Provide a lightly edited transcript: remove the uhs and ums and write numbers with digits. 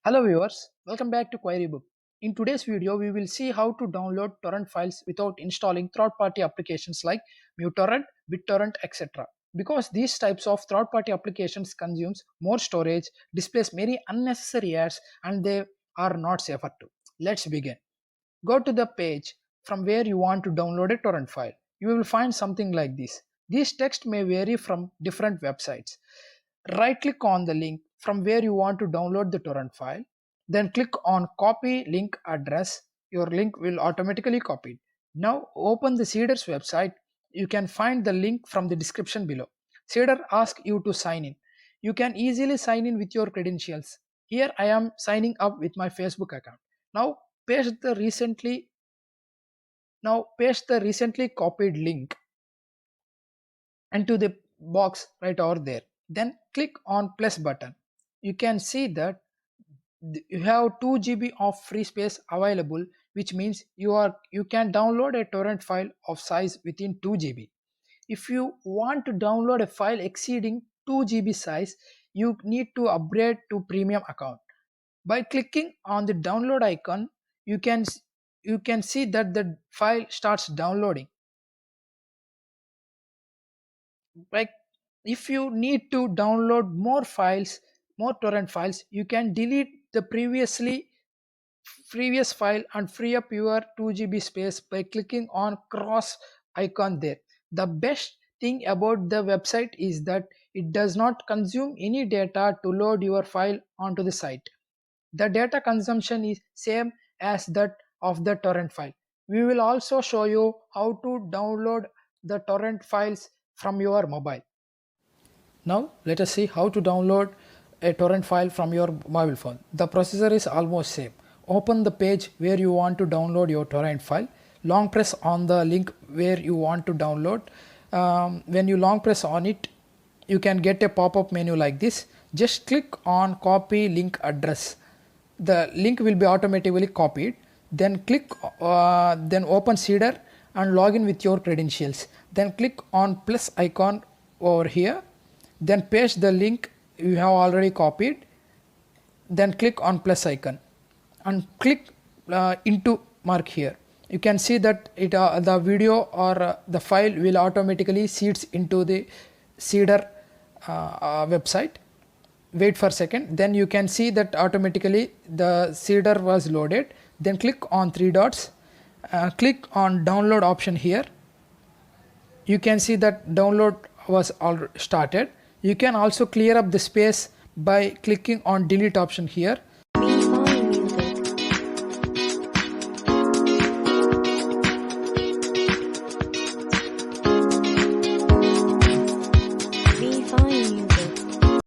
Hello viewers, welcome back to Querybook. In today's video, we will see how to download torrent files without installing third-party applications like MuTorrent, BitTorrent, etc. Because these types of third-party applications consumes more storage, displays many unnecessary ads, and they are not safer too. Let's begin. Go to the page from where you want to download a torrent file. You will find something like this. This text may vary from different websites. Right click on the link from where you want to download the torrent file. Then click on copy link address. Your link will automatically copy it. Now open the Seeder's website. You can find the link from the description below. Seeder asks you to sign in. You can easily sign in with your credentials. Here I am signing up with my Facebook account. Now paste the recently paste the recently copied link into the box right over there. Then click on plus button. You can see that you have 2 GB of free space available, which means you can download a torrent file of size within 2 GB. If you want to download a file exceeding 2 GB size, you need to upgrade to premium account. By clicking on the download icon, you can see that the file starts downloading. Like, if you need to download more torrent files, you can delete the previous file and free up your 2 GB space by clicking on cross icon there. The best thing about the website is that it does not consume any data to load your file onto the site. The data consumption is same as that of the torrent file. We will also show you how to download the torrent files from your mobile. Now let us see how to download a torrent file from your mobile phone. The procedure is almost same. Open the page where you want to download your torrent file. Long press on the link where you want to download. When you long press on it, you can get a pop-up menu like this. Just click on copy link address. The link will be automatically copied. Then then open Seeder and log in with your credentials. Then click on plus icon over here. Then paste the link you have already copied. Then click on plus icon and click into mark here. You can see that the video or the file will automatically seeds into the Seeder website. Wait for a second, then you can see that automatically the Seeder was loaded. Then click on three dots, click on download option here. You can see that download was already started. You can also clear up the space by clicking on delete option here.